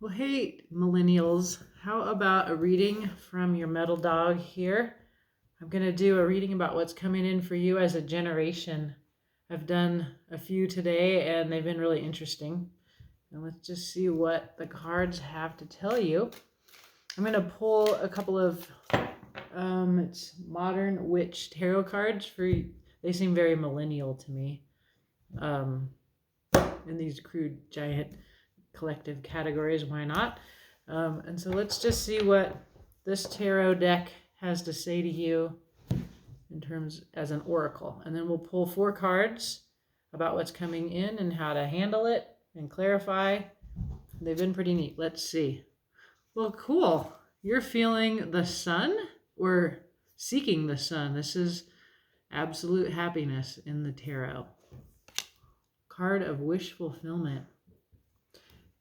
Well, hey, millennials, how about a reading from your metal dog here? I'm going to do a reading about what's coming in for you as a generation. I've done a few today and they've been really interesting. And let's just see what the cards have to tell you. I'm going to pull a couple of it's Modern Witch tarot cards for they seem very millennial to me. In these crude giant collective categories, why not? And so let's just see what this tarot deck has to say to you in terms as an oracle. And then we'll pull 4 cards about what's coming in and how to handle it and clarify. They've been pretty neat. Let's see. Well, cool. You're feeling the sun or seeking the sun. This is absolute happiness in the tarot. Card of wish fulfillment.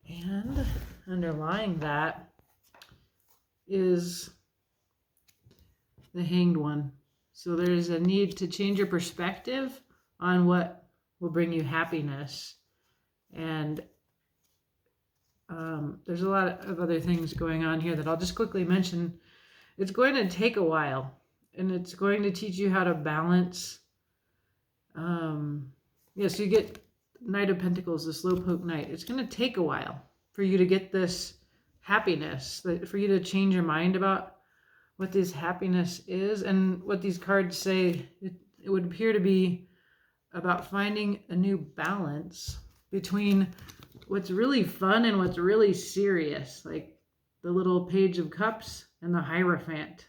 And underlying that is the Hanged One. So there's a need to change your perspective on what will bring you happiness. And there's a lot of other things going on here that I'll just quickly mention. It's going to take a while, and it's going to teach you how to balance. So you get Knight of Pentacles, the Slowpoke Knight. It's going to take a while for you to get this happiness, for you to change your mind about what this happiness is. And what these cards say, it would appear to be about finding a new balance between what's really fun and what's really serious, like the little Page of Cups and the Hierophant.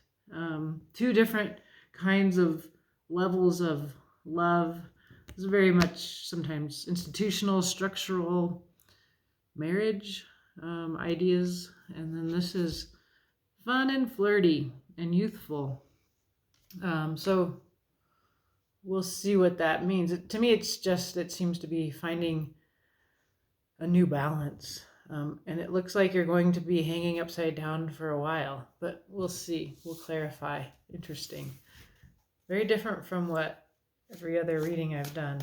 2 different kinds of levels of love. It's very much sometimes institutional, structural marriage ideas. And then this is fun and flirty and youthful. So we'll see what that means. To me, it seems to be finding a new balance. And it looks like you're going to be hanging upside down for a while, but we'll see. We'll clarify. Interesting. Very different from what every other reading I've done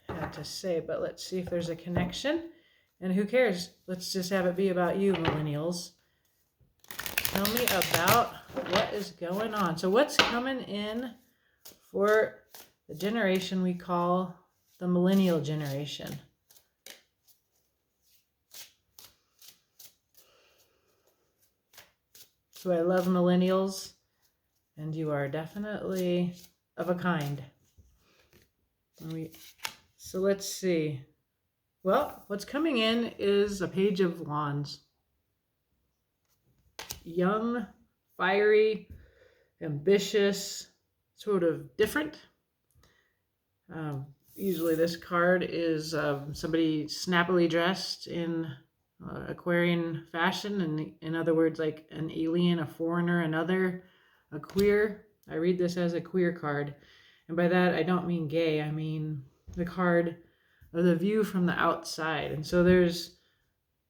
had to say, but let's see if there's a connection. And who cares? Let's just have it be about you, millennials. Tell me about what is going on. So what's coming in for the generation we call the millennial generation? So I love millennials, and you are definitely of a kind. So let's see. Well, what's coming in is a Page of Wands. Young, fiery, ambitious, sort of different. Usually this card is somebody snappily dressed in Aquarian fashion, and in other words, like an alien, a foreigner, a queer. I read this as a queer card. And by that, I don't mean gay. I mean the card of the view from the outside. And so there's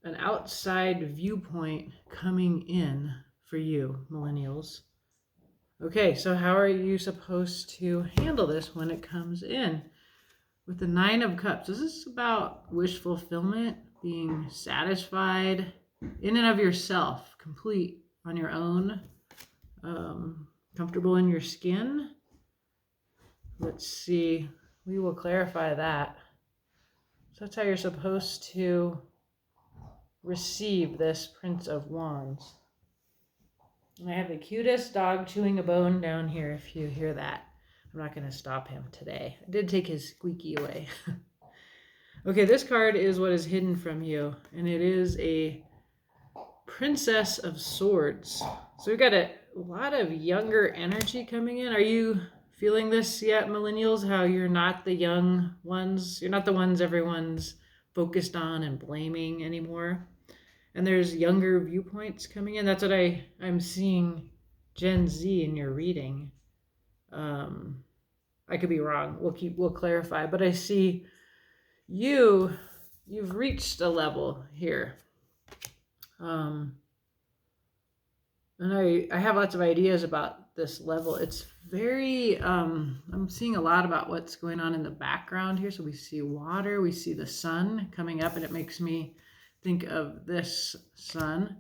an outside viewpoint coming in for you, millennials. Okay, so how are you supposed to handle this when it comes in? With the 9 of Cups, this is about wish fulfillment, being satisfied in and of yourself, complete on your own, comfortable in your skin. Let's see. We will clarify that. So that's how you're supposed to receive this Prince of Wands. And I have the cutest dog chewing a bone down here if you hear that. I'm not going to stop him today. I did take his squeaky away. Okay, this card is what is hidden from you, and it is a Princess of Swords. So we've got a lot of younger energy coming in. Are you feeling this yet, millennials? How you're not the young ones? You're not the ones everyone's focused on and blaming anymore. And there's younger viewpoints coming in. That's what I'm seeing Gen Z in your reading. I could be wrong. We'll clarify. But I see you've reached a level here. And I have lots of ideas about this level. It's very, I'm seeing a lot about what's going on in the background here. So we see water, we see the sun coming up, and it makes me think of this sun.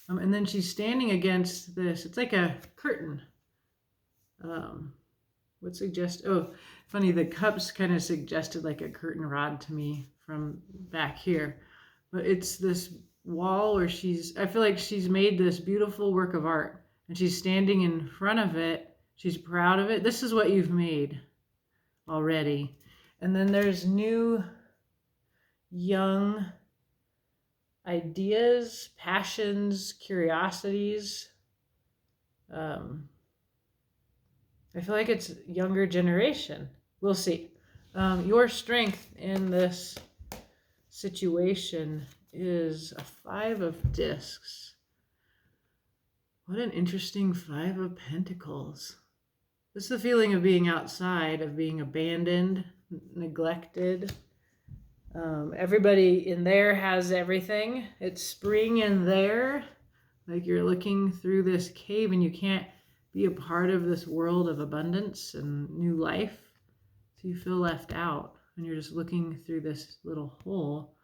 And then she's standing against this. It's like a curtain. What suggests? Oh, funny. The cups kind of suggested like a curtain rod to me from back here, but it's this wall where I feel like she's made this beautiful work of art, and she's standing in front of it. She's proud of it. This is what you've made already. And then there's new, young ideas, passions, curiosities. I feel like it's younger generation. We'll see. Your strength in this situation is a 5 of discs. What an interesting 5 of pentacles. This is the feeling of being outside, of being abandoned, neglected. Everybody in there has everything. It's spring in there. Like you're looking through this cave and you can't be a part of this world of abundance and new life. So you feel left out and you're just looking through this little hole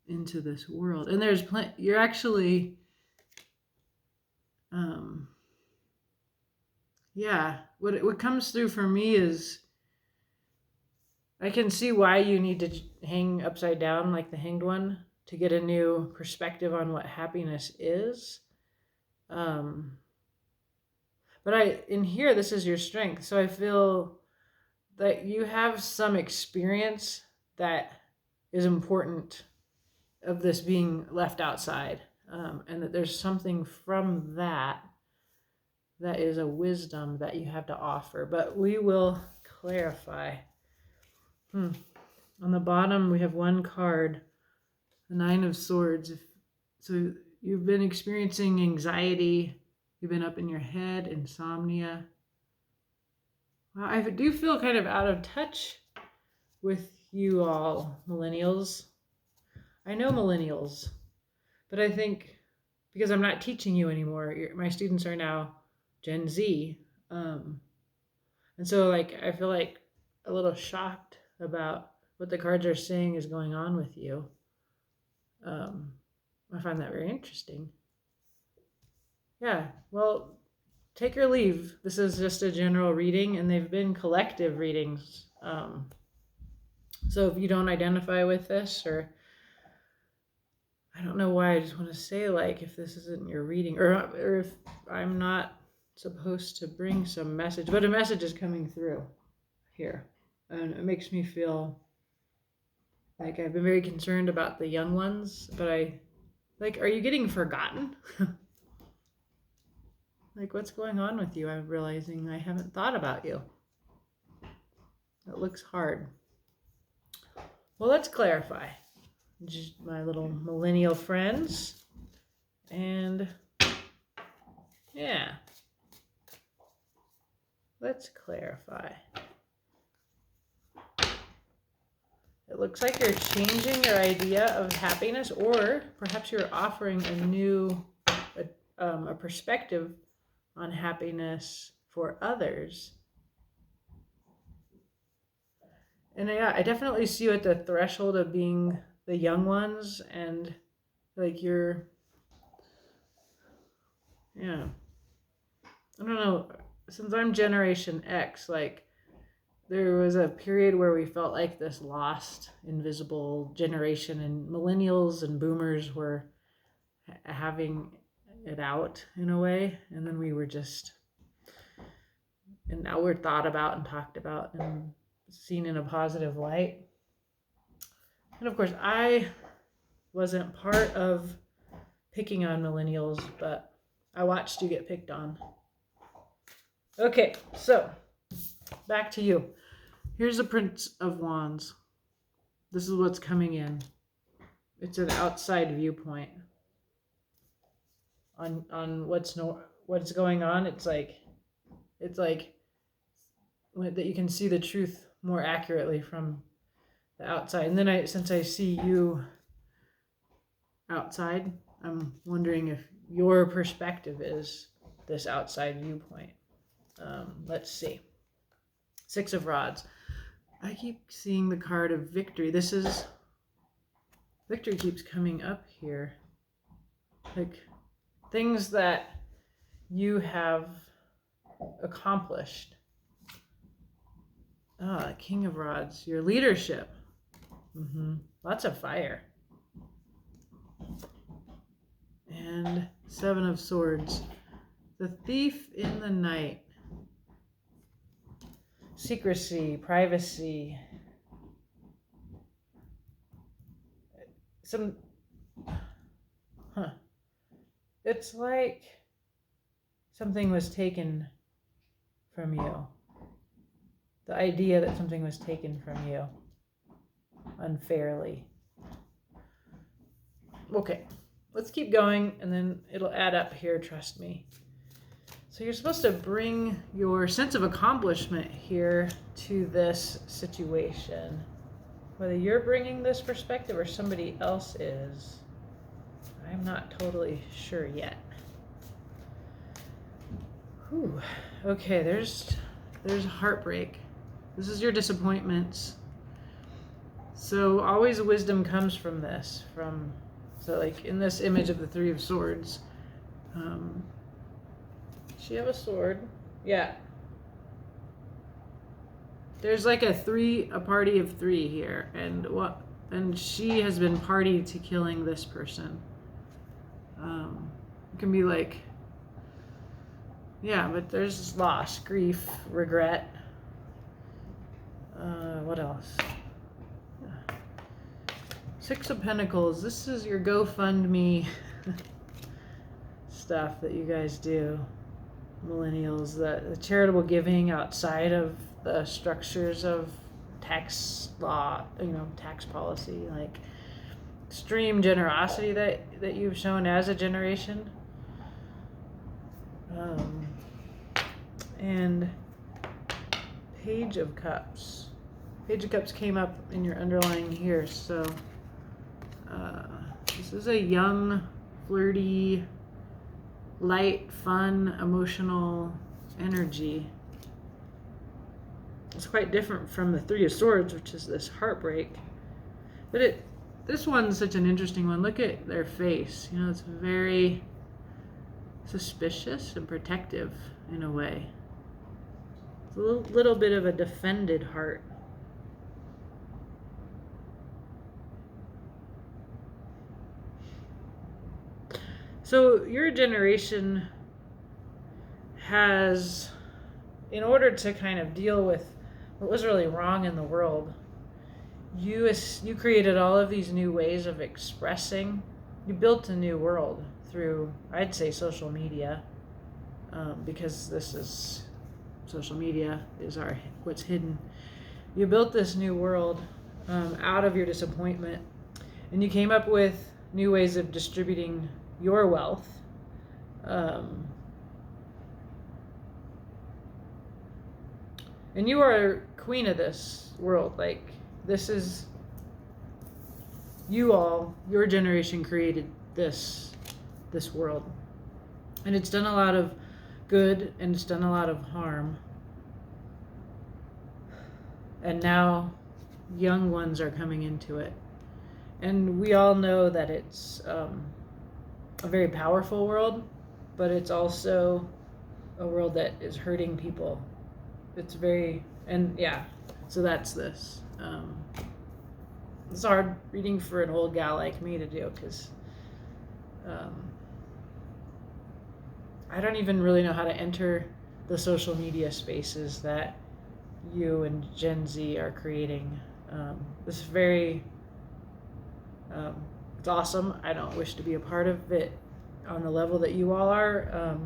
into this world. And there's you're actually, what comes through for me is I can see why you need to hang upside down like the Hanged One to get a new perspective on what happiness is. But in here, this is your strength. So I feel that you have some experience that is important of this being left outside. And that there's something from that is a wisdom that you have to offer. But we will clarify. On the bottom, we have one card, the 9 of Swords. So you've been experiencing anxiety. You've been up in your head, insomnia. Well, I do feel kind of out of touch with you all, millennials. I know millennials, but I think because I'm not teaching you anymore, my students are now Gen Z. And so I feel like a little shocked about what the cards are saying is going on with you. I find that very interesting. Yeah, well, take your leave. This is just a general reading, and they've been collective readings. So if you don't identify with this, or I don't know why I just want to say if this isn't your reading, or if I'm not supposed to bring some message, but a message is coming through here, and it makes me feel like I've been very concerned about the young ones, but are you getting forgotten? What's going on with you? I'm realizing I haven't thought about you. It looks hard. Well, let's clarify. Just my little millennial friends. And yeah. Let's clarify. It looks like you're changing your idea of happiness, or perhaps you're offering a new a perspective on happiness for others. And I definitely see you at the threshold of being the young ones, and you're, I don't know, since I'm Generation X, there was a period where we felt like this lost, invisible generation, and millennials and boomers were having it out in a way, and then we were and now we're thought about and talked about and seen in a positive light. And of course, I wasn't part of picking on millennials, but I watched you get picked on. Okay, so back to you. Here's the Prince of Wands. This is what's coming in. It's an outside viewpoint on what's going on. It's like that you can see the truth more accurately from the outside. And then since I see you outside, I'm wondering if your perspective is this outside viewpoint. Let's see. 6 of Rods. I keep seeing the card of victory. This is victory keeps coming up here. Like things that you have accomplished. King of Rods, your leadership. Lots of fire. And Seven of Swords. The Thief in the Night. Secrecy, privacy. It's like something was taken from you. The idea that something was taken from you unfairly. Okay, let's keep going and then it'll add up here, trust me. So you're supposed to bring your sense of accomplishment here to this situation. Whether you're bringing this perspective or somebody else is, I'm not totally sure yet. Whew. Okay, there's heartbreak. This is your disappointments. So always wisdom comes from this. So like in this image of the Three of Swords, she have a sword? Yeah. There's like a party of three here, and she has been party to killing this person. It can be like, yeah, but there's loss, grief, regret. What else? Six of Pentacles. This is your GoFundMe stuff that you guys do, millennials. The charitable giving outside of the structures of tax law, tax policy, like extreme generosity that you've shown as a generation. And Page of Cups. Page of Cups came up in your underlying here, so this is a young, flirty, light, fun, emotional energy. It's quite different from the Three of Swords, which is this heartbreak. But this one's such an interesting one. Look at their face. It's very suspicious and protective in a way. It's a little bit of a defended heart. So your generation has, in order to kind of deal with what was really wrong in the world, you created all of these new ways of expressing. You built a new world through, I'd say, social media, because social media is what's hidden. You built this new world out of your disappointment, and you came up with new ways of distributing your wealth. And you are queen of this world. Like, this is your generation created this world. And it's done a lot of good and it's done a lot of harm. And now young ones are coming into it. And we all know that it's a very powerful world, but it's also a world that is hurting people. So that's this. It's hard reading for an old gal like me to do, because I don't even really know how to enter the social media spaces that you and Gen Z are creating. This is very, it's awesome. I don't wish to be a part of it on the level that you all are.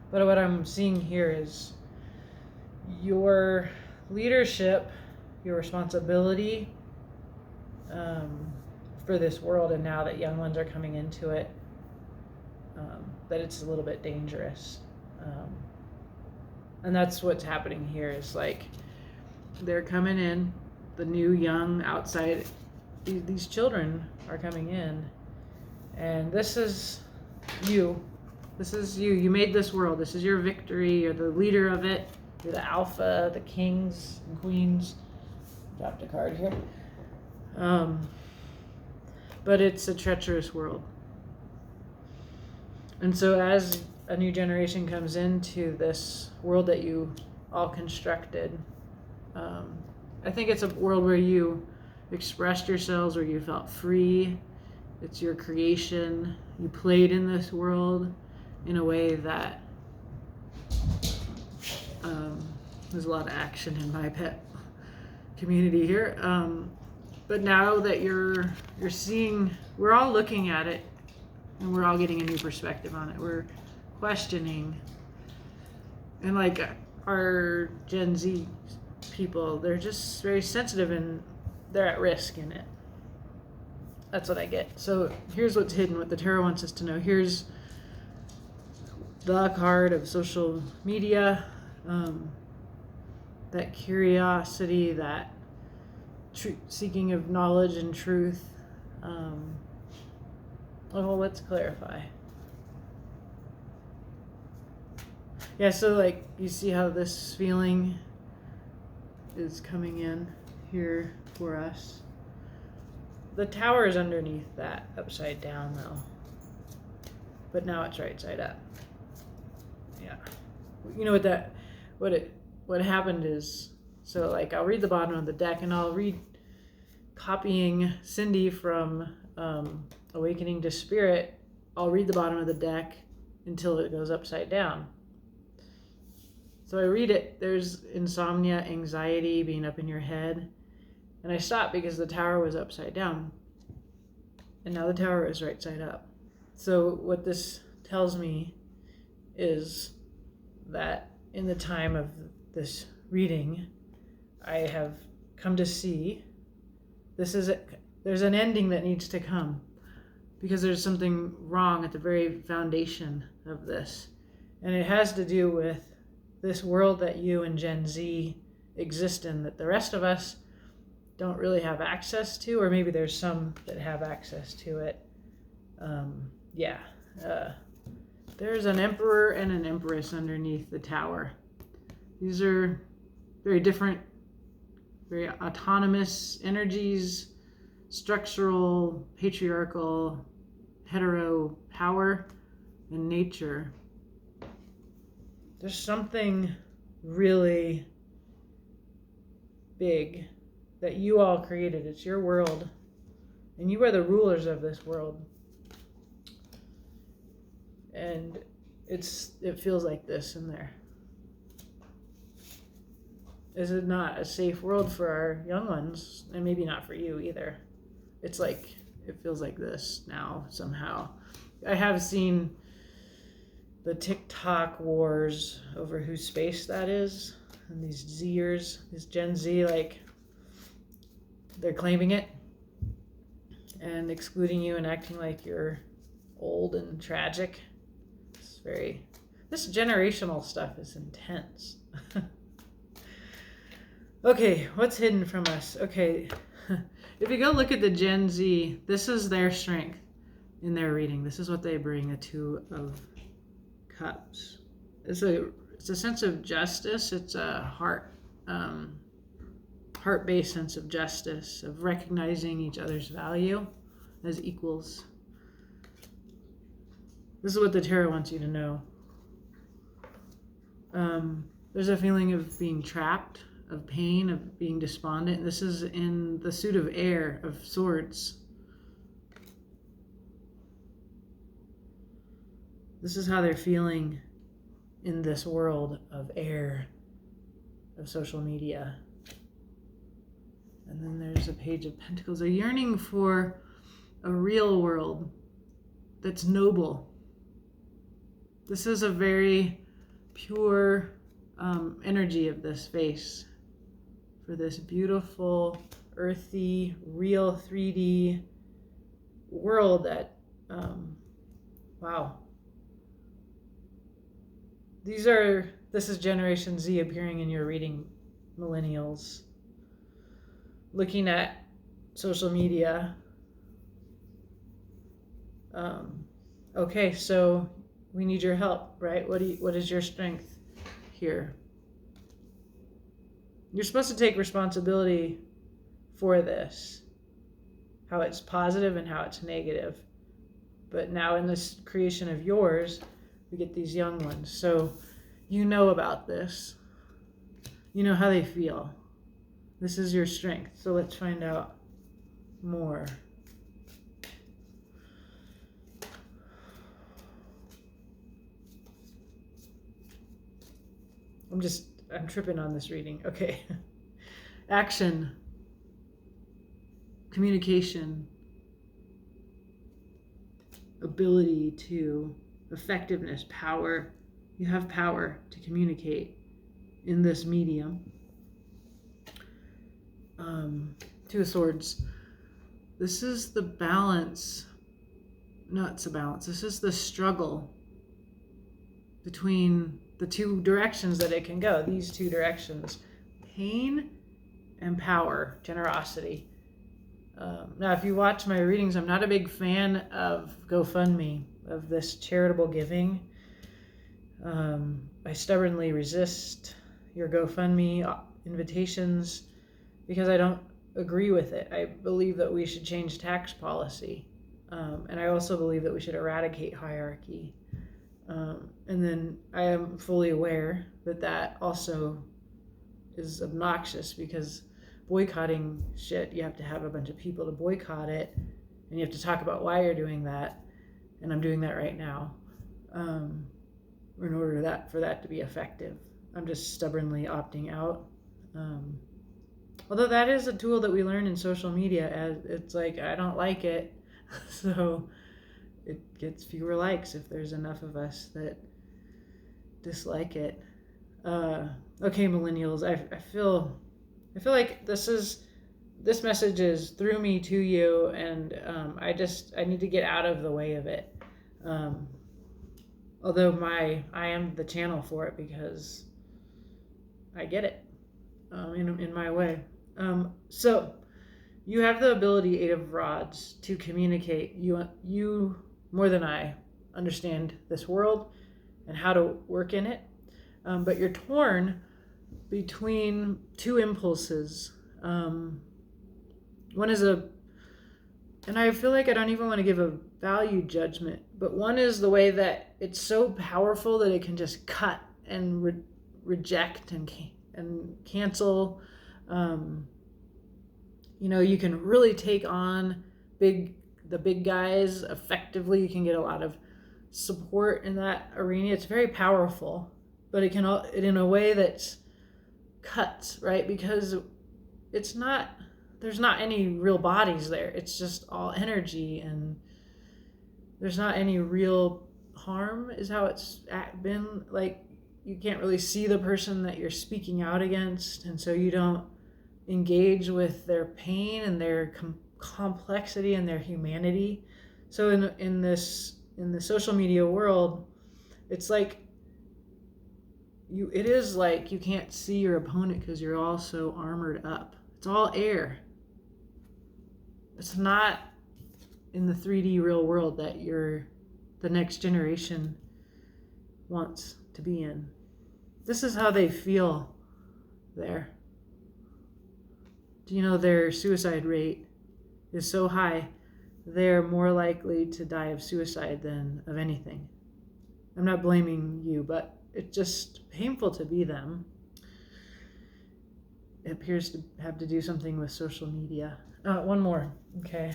But what I'm seeing here is your leadership, your responsibility for this world, and now that young ones are coming into it, that it's a little bit dangerous. And that's what's happening here, is like they're coming in, the new young outside, these children are coming in, and this is you. You made this world. This is your victory. You're the leader of it. You're the alpha, the kings and queens. Dropped a card here. but it's a treacherous world. And so as a new generation comes into this world that you all constructed, I think it's a world where you expressed yourselves, where you felt free. It's your creation. You played in this world in a way that there's a lot of action in my pet community here. But now that you're seeing, we're all looking at it, and we're all getting a new perspective on it. We're questioning, and like our Gen Z people, they're just very sensitive and they're at risk in it. That's what I get. So here's what's hidden, what the tarot wants us to know. Here's the card of social media, that curiosity, that seeking of knowledge and truth. Well, let's clarify. Yeah, so like you see how this feeling is coming in here for us. The tower is underneath that, upside down though. But now it's right side up. Yeah. You know what happened is, so like I'll read the bottom of the deck, and I'll read, copying Cindy from Awakening to Spirit, I'll read the bottom of the deck until it goes upside down. So I read it, there's insomnia, anxiety, being up in your head. And I stopped because the tower was upside down. And now the tower is right side up. So what this tells me is that in the time of this reading, I have come to see there's an ending that needs to come, because there's something wrong at the very foundation of this. And it has to do with this world that you and Gen Z exist in, that the rest of us don't really have access to, or maybe there's some that have access to it. There's an emperor and an empress underneath the tower. These are very different, very autonomous energies, structural, patriarchal, hetero power and nature. There's something really big that you all created. It's your world, and you are the rulers of this world. And it feels like this in there. Is it not a safe world for our young ones? And maybe not for you either. It's like, it feels like this now somehow. I have seen the TikTok wars over whose space that is. And these Zers, this Gen Z, like, they're claiming it and excluding you and acting like you're old and tragic. This generational stuff is intense. Okay, what's hidden from us? Okay, if you go look at the Gen Z, this is their strength in their reading. This is what they bring, a Two of Cups. It's a sense of justice. It's a heart-based sense of justice, of recognizing each other's value as equals. This is what the tarot wants you to know. There's a feeling of being trapped, of pain, of being despondent. This is in the suit of air, of swords. This is how they're feeling in this world of air, of social media. And then there's a Page of Pentacles, a yearning for a real world that's noble. This is a very pure energy of this face for this beautiful, earthy, real 3D world that, wow. This is Generation Z appearing in your reading, millennials. Looking at social media. Okay, so we need your help, right? What is your strength here? You're supposed to take responsibility for this. how it's positive and how it's negative. But now in this creation of yours, we get these young ones. So you know about this. You know how they feel. This is your strength. So let's find out more. I'm tripping on this reading. Okay. Action, communication, ability to, effectiveness, power. You have power to communicate in this medium. Two of Swords. This is the balance, not the balance. This is the struggle between the two directions that it can go. These two directions, pain and power, generosity. Now, if you watch my readings, I'm not a big fan of GoFundMe, of this charitable giving. I stubbornly resist your GoFundMe invitations because I don't agree with it. I believe that we should change tax policy. And I also believe that we should eradicate hierarchy. And then I am fully aware that that also is obnoxious, because boycotting shit, you have to have a bunch of people to boycott it, and you have to talk about why you're doing that. And I'm doing that right now, in order for that to be effective. I'm just stubbornly opting out. Although that is a tool that we learn in social media, as it's like, I don't like it, so it gets fewer likes if there's enough of us that dislike it. Okay, millennials, I feel like this message is through me to you, and I need to get out of the way of it. Although I am the channel for it, because I get it in my way. So you have the ability, Eight of Rods, to communicate. You more than I understand this world and how to work in it. But you're torn between two impulses. One is and I feel like I don't even want to give a value judgment, but one is the way that it's so powerful that it can just cut and reject and cancel. You can really take on the big guys effectively. You can get a lot of support in that arena. It's very powerful, but it can, in a way that's cuts, right? Because there's not any real bodies there. It's just all energy, and there's not any real harm, is how it's been. Like, you can't really see the person that you're speaking out against, and so you don't engage with their pain and their complexity and their humanity. So in the social media world, it's like it is like you can't see your opponent because you're all so armored up. It's all air. It's not in the 3D real world that the next generation wants to be in. This is how they feel there. Do you know their suicide rate is so high, they're more likely to die of suicide than of anything. I'm not blaming you, but it's just painful to be them. It appears to have to do something with social media. One more. Okay.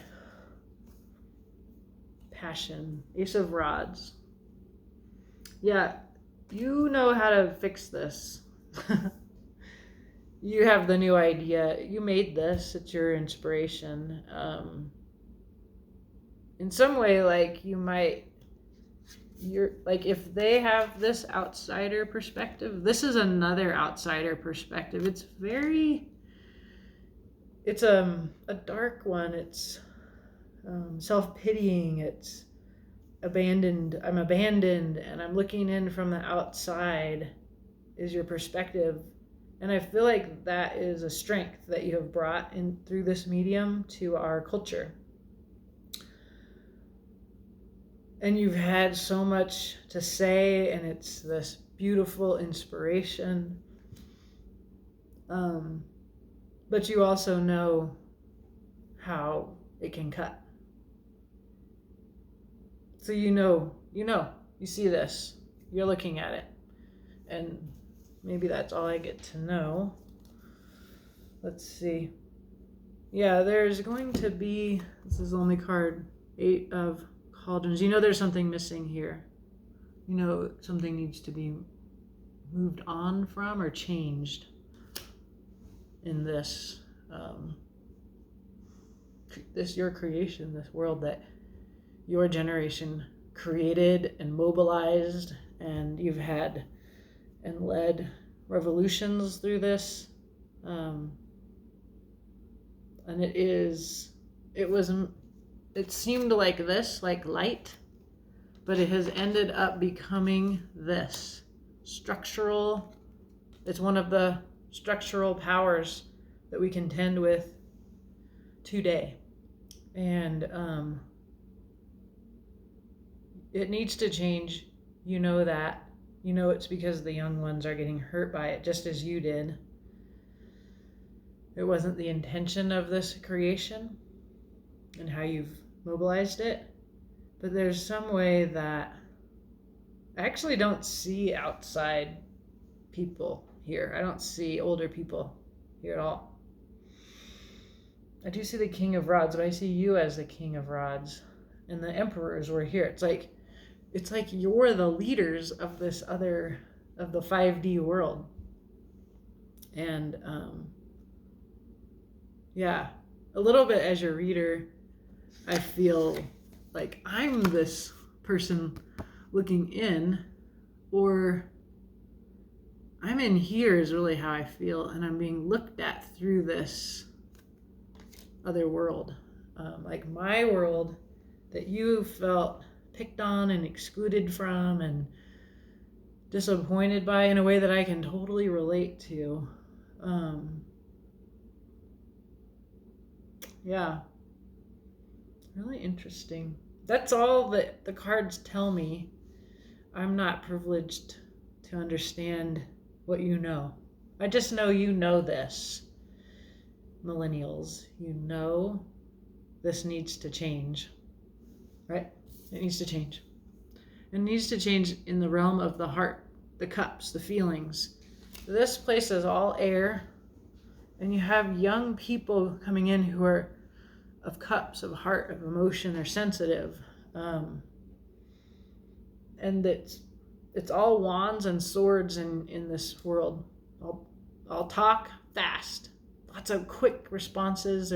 Passion. Ace of Rods. Yeah, you know how to fix this. You have the new idea. You made this. It's your inspiration. In some way, like, you're like, if they have this outsider perspective, this is another outsider perspective. It's a dark one. It's self-pitying. It's abandoned. I'm abandoned, and I'm looking in from the outside is your perspective. And I feel like that is a strength that you have brought in through this medium to our culture. And you've had so much to say, and it's this beautiful inspiration. But you also know how it can cut. So you see this, you're looking at it, and maybe that's all I get to know. Let's see. Yeah, there's going to be, this is the only card, 8 of Cauldrons. There's something missing here. Something needs to be moved on from or changed in this, your creation, this world that your generation created and mobilized, and you've had and led revolutions through this. And it seemed like this, like light, but it has ended up becoming this structural. It's one of the structural powers that we contend with today. And it needs to change. That. It's because the young ones are getting hurt by it, just as you did. It wasn't the intention of this creation and how you've mobilized it. But there's some way that I actually don't see outside people here. I don't see older people here at all. I do see the King of Rods, but I see you as the King of Rods. And the Emperors were here. It's like you're the leaders of this of the 5D world. And a little bit as your reader, I feel like I'm this person looking in, or I'm in here is really how I feel, and I'm being looked at through this other world. Like my world that you felt picked on and excluded from and disappointed by in a way that I can totally relate to. Really interesting. That's all that the cards tell me. I'm not privileged to understand what you know. I just know you know this. Millennials, this needs to change. Right? It needs to change. It needs to change in the realm of the heart, the cups, the feelings. This place is all air, and you have young people coming in who are of cups, of heart, of emotion. They're sensitive. And it's all wands and swords in this world. I'll talk fast. Lots of quick responses.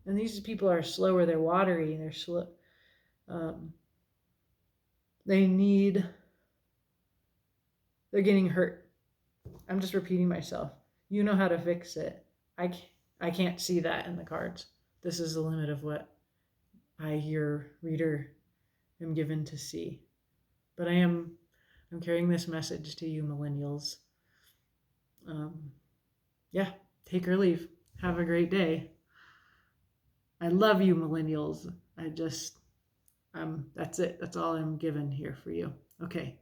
And these people are slower. They're watery. They're slow. They're getting hurt. I'm just repeating myself. You know how to fix it. I can't see that in the cards. This is the limit of what I, your reader, am given to see. But I'm carrying this message to you, millennials. Take or leave. Have a great day. I love you, millennials. That's it. That's all I'm given here for you. Okay.